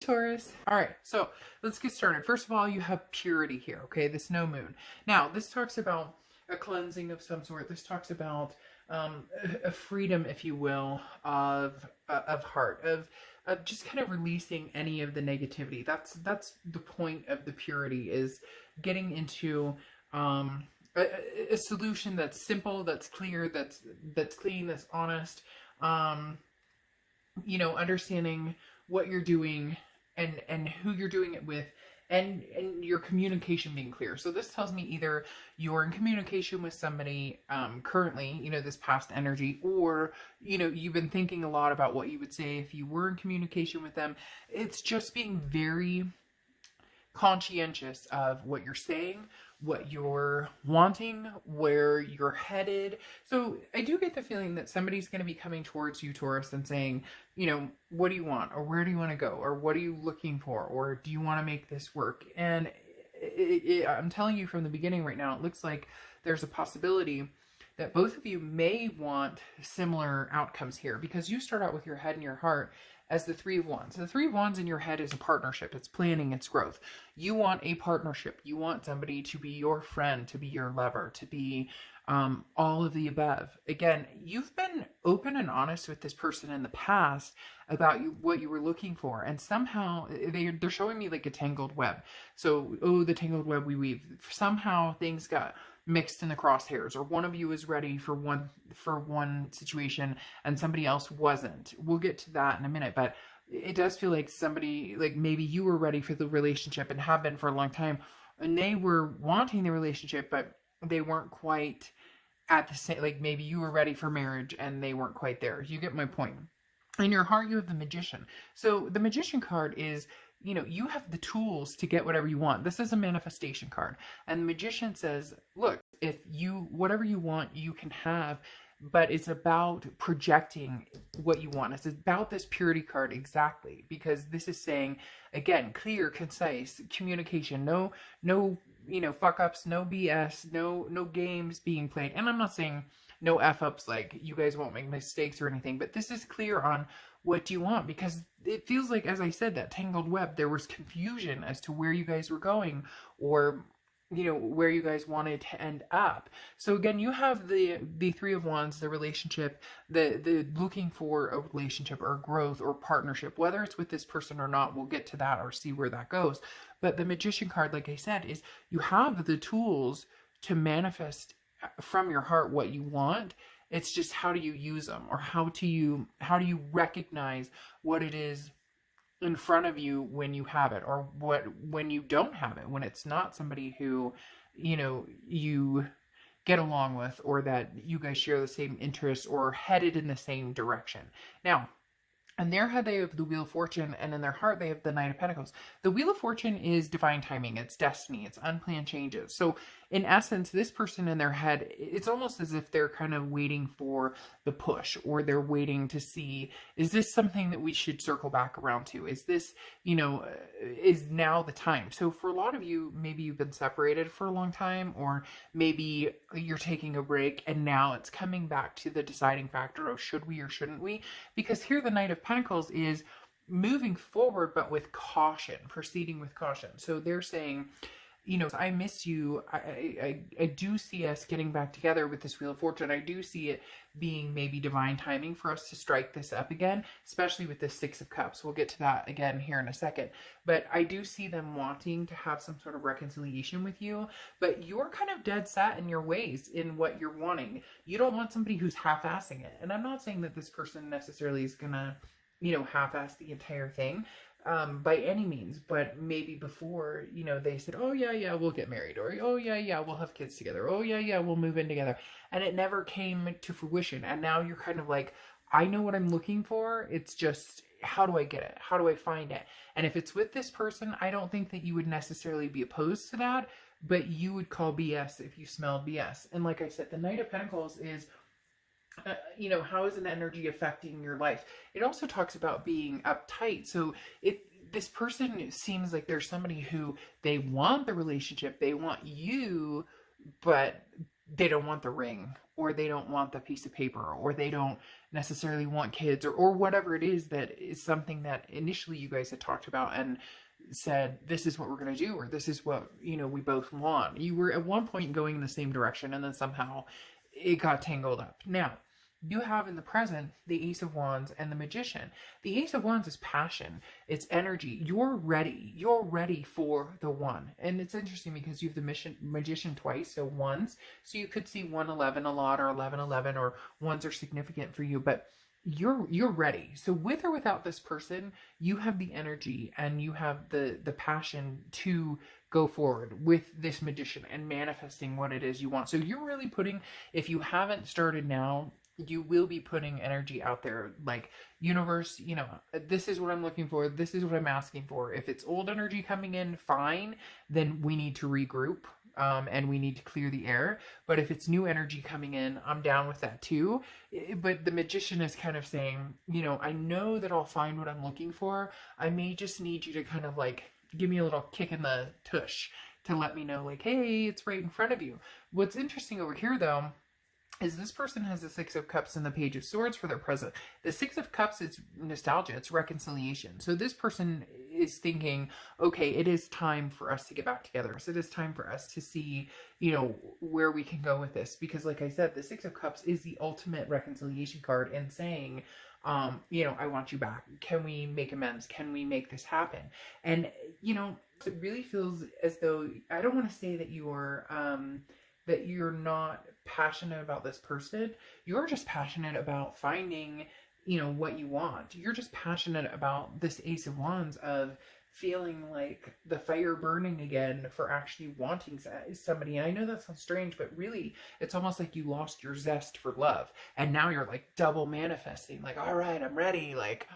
Taurus. All right, so let's get started. First of all, you have purity here, okay? This no moon. Now, this talks about a cleansing of some sort. This talks about a freedom, if you will, of heart, of just kind of releasing any of the negativity. That's the point of the purity, is getting into a solution that's simple, that's clear, that's clean, that's honest. Understanding what you're doing and who you're doing it with, and your communication being clear. So this tells me either you're in communication with somebody currently, this past energy, or you've been thinking a lot about what you would say if you were in communication with them. It's just being very conscientious of what you're saying, what you're wanting, where you're headed. So I do get the feeling that somebody's going to be coming towards you, Taurus, and saying, what do you want? Or where do you want to go? Or what are you looking for? Or do you want to make this work? And I'm telling you from the beginning right now, it looks like there's a possibility that both of you may want similar outcomes here, because you start out with your head and your heart as the Three of Wands. The Three of Wands in your head is a partnership. It's planning, it's growth. You want a partnership. You want somebody to be your friend, to be your lover, to be all of the above. Again, you've been open and honest with this person in the past about what you were looking for, and somehow they're showing me like a tangled web. So, the tangled web we weave. Somehow things got mixed in the crosshairs, or one of you is ready for one situation and somebody else wasn't. We'll get to that in a minute, but it does feel like somebody, like maybe you were ready for the relationship and have been for a long time, and they were wanting the relationship, but they weren't quite at the same, like maybe you were ready for marriage and they weren't quite there. You get my point. In your heart, you have the Magician. So the Magician card is, you have the tools to get whatever you want. This is a manifestation card. And the Magician says, look, whatever you want, you can have, but it's about projecting what you want. It's about this purity card exactly, because this is saying, again, clear, concise communication, no, fuck ups, no BS, no games being played. And I'm not saying no F ups, like you guys won't make mistakes or anything, but this is clear on what do you want, because it feels like, as I said, that tangled web, there was confusion as to where you guys were going, or where you guys wanted to end up. So again, you have the Three of Wands, the relationship, the looking for a relationship or growth or partnership, whether it's with this person or not. We'll get to that or see where that goes. But the Magician card, like I said, is you have the tools to manifest from your heart what you want. It's just, how do you use them, or how do you recognize what it is in front of you when you have it, or when you don't have it, when it's not somebody who you get along with, or that you guys share the same interests or headed in the same direction. Now, in their head, they have the Wheel of Fortune, and in their heart, they have the Knight of Pentacles. The Wheel of Fortune is divine timing, it's destiny, it's unplanned changes. So, in essence, this person in their head, it's almost as if they're kind of waiting for the push, or they're waiting to see, is this something that we should circle back around to? Is this, is now the time? So, for a lot of you, maybe you've been separated for a long time, or maybe you're taking a break, and now it's coming back to the deciding factor of should we or shouldn't we? Because here the Knight of Pentacles is moving forward, but with caution, proceeding with caution. So they're saying, I miss you. I do see us getting back together with this Wheel of Fortune. I do see it being maybe divine timing for us to strike this up again, especially with the Six of Cups. We'll get to that again here in a second. But I do see them wanting to have some sort of reconciliation with you, but you're kind of dead set in your ways in what you're wanting. You don't want somebody who's half-assing it. And I'm not saying that this person necessarily is gonna, half-ass the entire thing. By any means, but maybe before, they said, oh yeah, we'll get married, or oh yeah, we'll have kids together, oh yeah, we'll move in together, and it never came to fruition. And now you're kind of like, I know what I'm looking for, it's just, how do I get it? How do I find it? And if it's with this person, I don't think that you would necessarily be opposed to that, but you would call BS if you smelled BS. And like I said, the Knight of Pentacles is, how is an energy affecting your life? It also talks about being uptight. So this person seems like there's somebody who they want the relationship, they want you, but they don't want the ring, or they don't want the piece of paper, or they don't necessarily want kids, or whatever it is that is something that initially you guys had talked about and said, this is what we're going to do, or this is what, we both want. You were at one point going in the same direction, and then somehow it got tangled up. Now, you have in the present the Ace of Wands and the Magician. The Ace of Wands is passion. It's energy. You're ready. You're ready for the one. And it's interesting because you have the Magician twice, so ones. So you could see 111 a lot, or 1111, or ones are significant for you, but you're ready. So with or without this person, you have the energy and you have the passion to go forward with this Magician and manifesting what it is you want. So you're really putting, if you haven't started now, you will be putting energy out there, like, universe, this is what I'm looking for. This is what I'm asking for. If it's old energy coming in, fine, then we need to regroup. And we need to clear the air. But if it's new energy coming in, I'm down with that too. But the Magician is kind of saying, I know that I'll find what I'm looking for. I may just need you to kind of like give me a little kick in the tush to let me know, like, hey, it's right in front of you. What's interesting over here, though, is this person has the Six of Cups and the Page of Swords for their present. The Six of Cups is nostalgia, it's reconciliation. So this person is thinking, okay, it is time for us to get back together. So it is time for us to see, where we can go with this. Because like I said, the Six of Cups is the ultimate reconciliation card and saying, I want you back. Can we make amends? Can we make this happen? And, it really feels as though, I don't want to say that you're not passionate about this person. You're just passionate about finding, what you want. You're just passionate about this Ace of Wands of feeling like the fire burning again for actually wanting somebody. And I know that sounds strange, but really it's almost like you lost your zest for love. And now you're like double manifesting, like, all right, I'm ready. Like,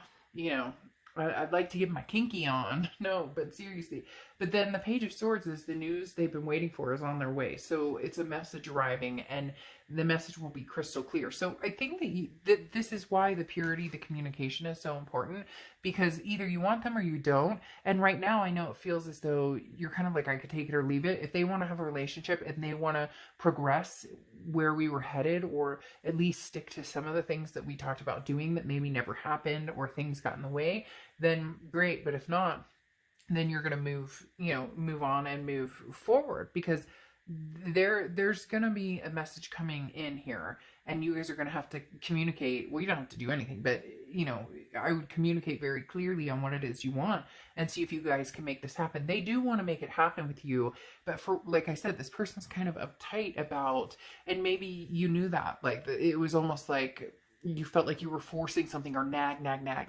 I'd like to get my kinky on. No, but seriously. But then the Page of Swords is the news they've been waiting for is on their way. So it's a message arriving, and the message will be crystal clear. So I think that this is why the purity, the communication is so important, because either you want them or you don't. And right now I know it feels as though you're kind of like, I could take it or leave it. If they want to have a relationship and they want to progress where we were headed, or at least stick to some of the things that we talked about doing that maybe never happened, or things got in the way, then great. But if not, then you're going to move on and move forward, because there's going to be a message coming in here, and you guys are going to have to communicate. Well, you don't have to do anything, but I would communicate very clearly on what it is you want and see if you guys can make this happen. They do want to make it happen with you, but for, like I said, this person's kind of uptight about, and maybe you knew that, like, it was almost like you felt like you were forcing something, or nag.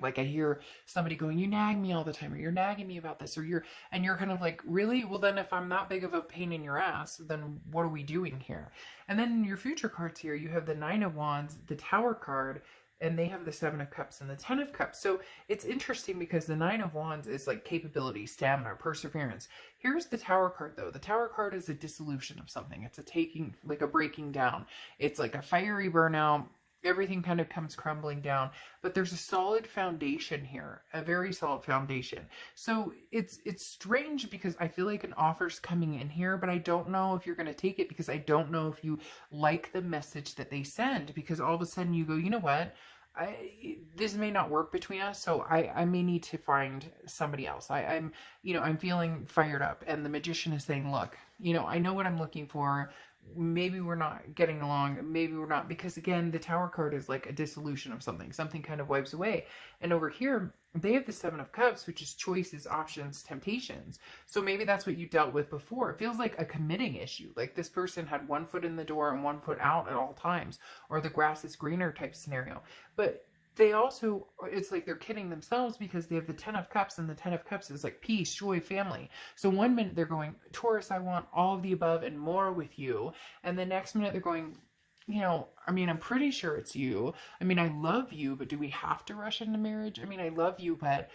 Like I hear somebody going, you nag me all the time, or you're nagging me about this, or you're kind of like, really? Well, then if I'm not big of a pain in your ass, then what are we doing here? And then in your future cards here, you have the Nine of Wands, the Tower card, and they have the Seven of Cups and the Ten of Cups. So it's interesting because the Nine of Wands is like capability, stamina, perseverance. Here's the Tower card, though. The Tower card is a dissolution of something. It's a taking, like a breaking down. It's like a fiery burnout. Everything kind of comes crumbling down, but there's a solid foundation here, a very solid foundation. So it's strange because I feel like an offer's coming in here, but I don't know if you're going to take it, because I don't know if you like the message that they send, because all of a sudden you go, you know what? This may not work between us, so I may need to find somebody else. I'm feeling fired up, and the Magician is saying, look, I know what I'm looking for. Maybe we're not getting along, maybe we're not, because again, the Tower card is like a dissolution of something kind of wipes away. And over here, they have the Seven of Cups, which is choices, options, temptations. So maybe that's what you dealt with before. It feels like a committing issue, like this person had one foot in the door and one foot out at all times, or the grass is greener type scenario. But they also, it's like they're kidding themselves, because they have the Ten of Cups, and the Ten of Cups is like peace, joy, family. So one minute they're going, Taurus, I want all of the above and more with you. And the next minute they're going, I'm pretty sure it's you. I love you, but do we have to rush into marriage? I love you, but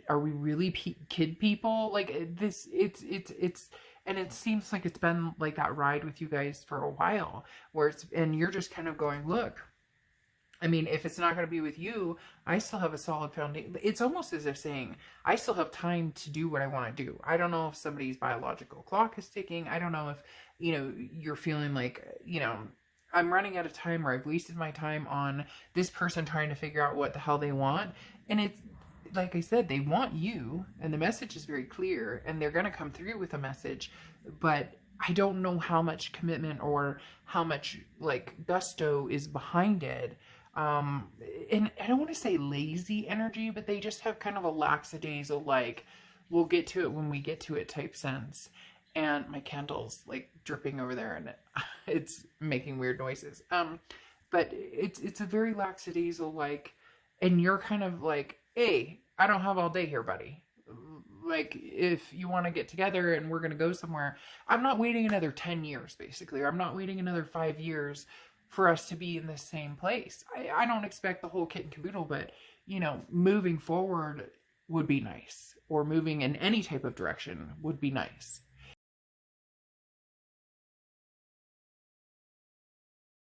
are we really kid people? Like this, it's, and it seems like it's been like that ride with you guys for a while, where and you're just kind of going, look, I mean, if it's not going to be with you, I still have a solid foundation. It's almost as if saying, I still have time to do what I want to do. I don't know if somebody's biological clock is ticking. I don't know if, you're feeling like, I'm running out of time, or I've wasted my time on this person trying to figure out what the hell they want. And it's, like I said, they want you, and the message is very clear, and they're going to come through with a message, but I don't know how much commitment or how much like gusto is behind it. And I don't want to say lazy energy, but they just have kind of a lackadaisical, like, we'll get to it when we get to it type sense. And my candle's like dripping over there, and it's making weird noises. But it's a very lackadaisical, like, and you're kind of like, hey, I don't have all day here, buddy. Like, if you want to get together and we're going to go somewhere, I'm not waiting another 10 years, basically, or I'm not waiting another 5 years for us to be in the same place. I don't expect the whole kit and caboodle, but, moving forward would be nice, or moving in any type of direction would be nice.